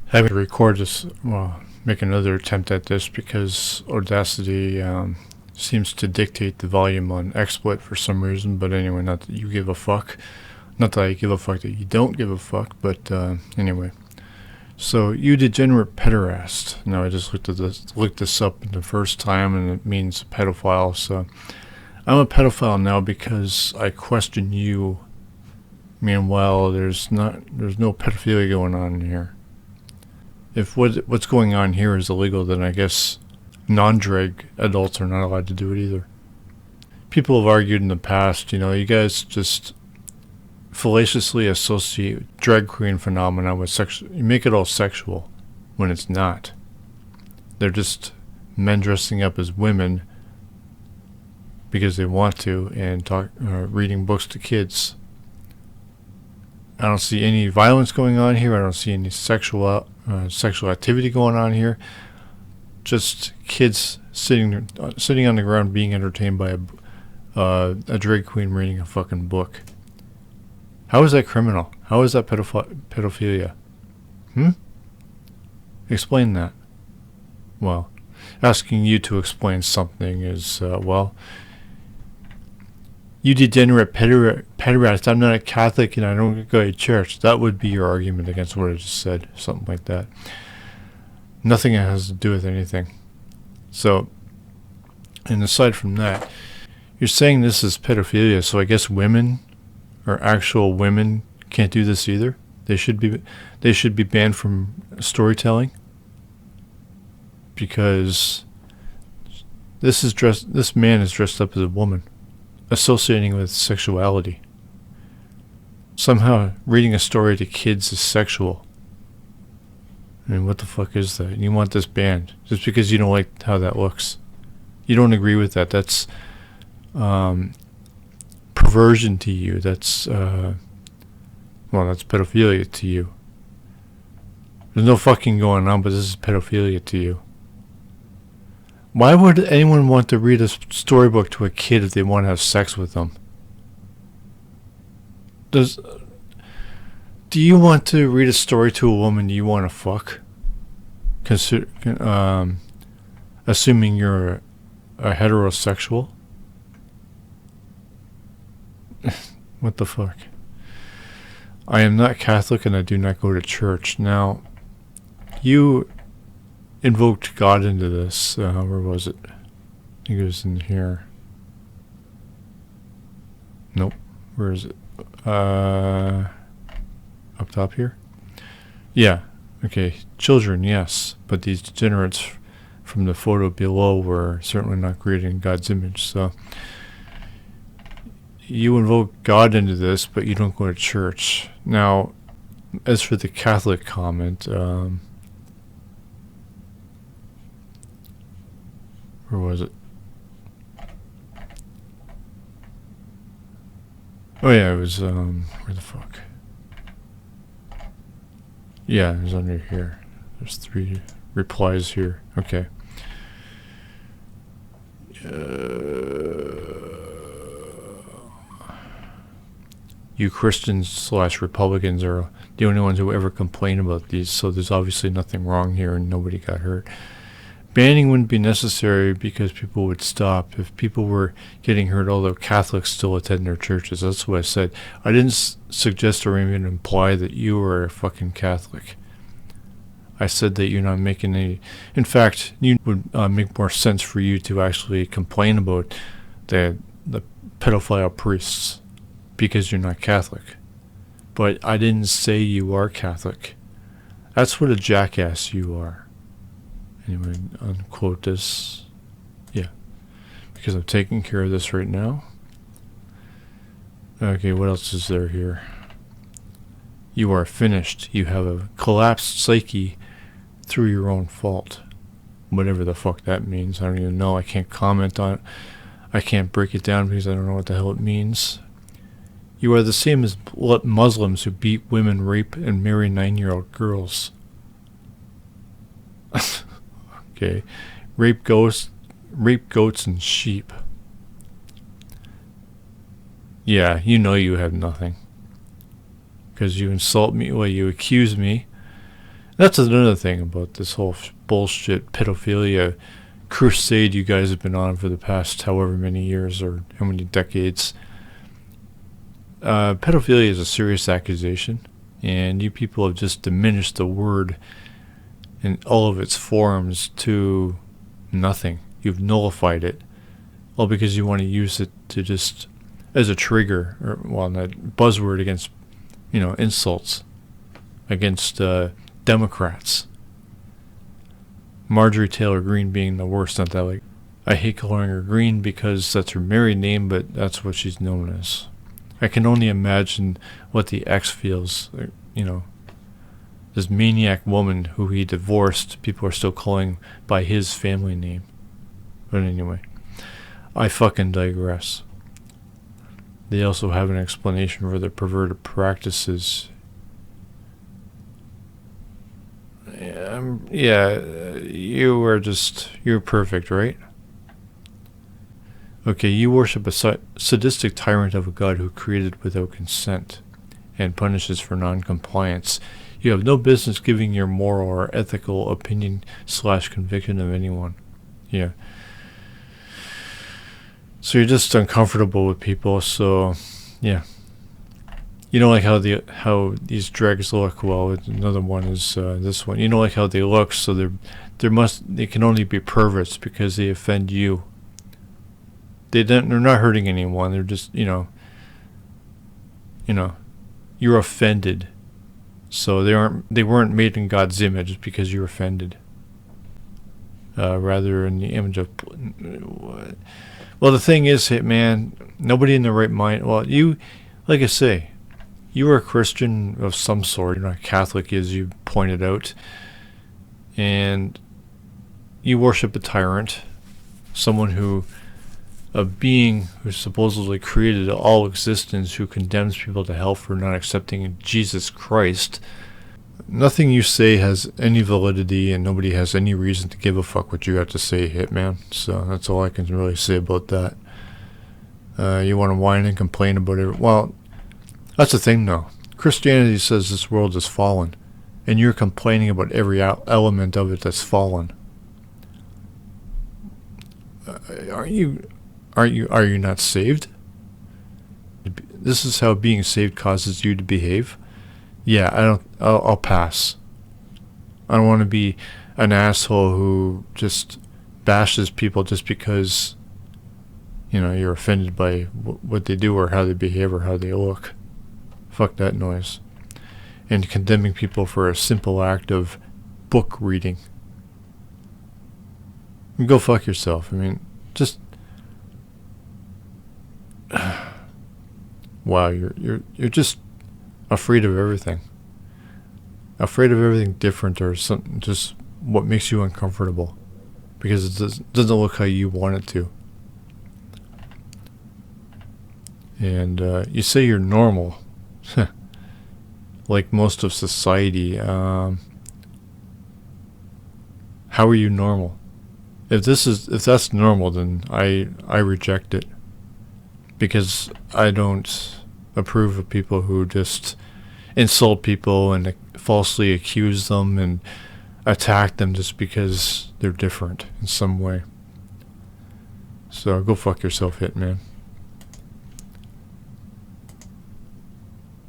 Having to record this, well, make another attempt at this because Audacity seems to dictate the volume on XSplit for some reason. But anyway, not that you give a fuck. Not that I give a fuck that you don't give a fuck, but anyway. So, you degenerate pederast. Now, I just looked this up the first time, and it means pedophile. So, I'm a pedophile now because I question you. Meanwhile, there's no pedophilia going on here. If what's going on here is illegal, then I guess non-drag adults are not allowed to do it either. People have argued in the past, you guys just fallaciously associate drag queen phenomena with sexual. You make it all sexual when it's not. They're just men dressing up as women because they want to and reading books to kids. I don't see any violence going on here. I don't see any sexual activity going on here. Just kids sitting on the ground being entertained by a drag queen reading a fucking book. How is that criminal? How is that pedophilia? Explain that. Well, asking you to explain something is, you degenerate pederast, I'm not a Catholic and I don't go to church. That would be your argument against what I just said. Something like that. Nothing has to do with anything. So, and aside from that, you're saying this is pedophilia, so I guess women, or actual women, can't do this either? They should be banned from storytelling? Because this man is dressed up as a woman, associating with sexuality. Somehow reading a story to kids is sexual. I mean, what the fuck is that? And you want this banned just because you don't like how that looks. You don't agree with that. That's perversion to you. That's pedophilia to you. There's no fucking going on, but this is pedophilia to you. Why would anyone want to read a storybook to a kid if they want to have sex with them? Do you want to read a story to a woman you want to fuck? Assuming you're a heterosexual? What the fuck? I am not Catholic and I do not go to church. Now, you invoked God into this. Where was it? I think it was in here. Nope. Where is it? Up top here? Yeah. Okay. Children, yes. But these degenerates from the photo below were certainly not created in God's image. So, you invoke God into this, but you don't go to church. Now, as for the Catholic comment, where was it? Oh yeah, it was, where the fuck? Yeah, it was under here. There's 3 replies here. Okay. You Christians/Republicans are the only ones who ever complain about these, so there's obviously nothing wrong here and nobody got hurt. Banning wouldn't be necessary because people would stop. If people were getting hurt, although Catholics still attend their churches. That's what I said. I didn't suggest or even imply that you were a fucking Catholic. I said that you're not making any... In fact, it would make more sense for you to actually complain about the pedophile priests because you're not Catholic. But I didn't say you are Catholic. That's what a jackass you are. Anyway, unquote this. Yeah. Because I'm taking care of this right now. Okay, what else is there here? You are finished. You have a collapsed psyche through your own fault. Whatever the fuck that means. I don't even know. I can't comment on it. I can't break it down because I don't know what the hell it means. You are the same as Muslims who beat women, rape, and marry 9-year-old girls. Okay. Rape goats and sheep. Yeah, you know you have nothing. Because you insult me, well, you accuse me That's another thing about this whole bullshit pedophilia crusade you guys have been on for the past however many years or how many decades. Pedophilia is a serious accusation, and you people have just diminished the word in all of its forms to nothing. You've nullified it, all because you want to use it to just as a trigger, or well, not buzzword against, insults against Democrats. Marjorie Taylor Greene being the worst. Not that like I hate calling her Green because that's her married name, but that's what she's known as. I can only imagine what the ex feels. This maniac woman who he divorced, people are still calling by his family name. But anyway, I fucking digress. They also have an explanation for their perverted practices. You're perfect, right? Okay, you worship a sadistic tyrant of a god who created without consent and punishes for non-compliance. You have no business giving your moral or ethical opinion / conviction of anyone. Yeah. So you're just uncomfortable with people, so yeah. You don't like how these dregs look. Well, another one is this one. You don't like how they look, so they can only be perverts because they offend you. They're not hurting anyone. They're just you're offended. So they weren't made in God's image because you're offended. Rather in the image of. Well, the thing is, hitman, nobody in their right mind. Well, you, like I say, you are a Christian of some sort. You're not Catholic, as you pointed out, and you worship a tyrant, a being who supposedly created all existence, who condemns people to hell for not accepting Jesus Christ. Nothing you say has any validity, and nobody has any reason to give a fuck what you have to say, hitman. So that's all I can really say about that. You want to whine and complain about it. Well, that's the thing, though. Christianity says this world is fallen, and you're complaining about every element of it that's fallen. Are you not saved? This is how being saved causes you to behave? Yeah, I'll pass. I don't want to be an asshole who just bashes people just because, you're offended by what they do or how they behave or how they look. Fuck that noise. And condemning people for a simple act of book reading. Go fuck yourself. I mean, just... Wow, you're just afraid of everything. Afraid of everything different or something, just what makes you uncomfortable. Because it doesn't look how you want it to. And you say you're normal. Like most of society. How are you normal? If that's normal, then I reject it. Because I don't approve of people who just insult people and falsely accuse them and attack them just because they're different in some way. So go fuck yourself, hitman.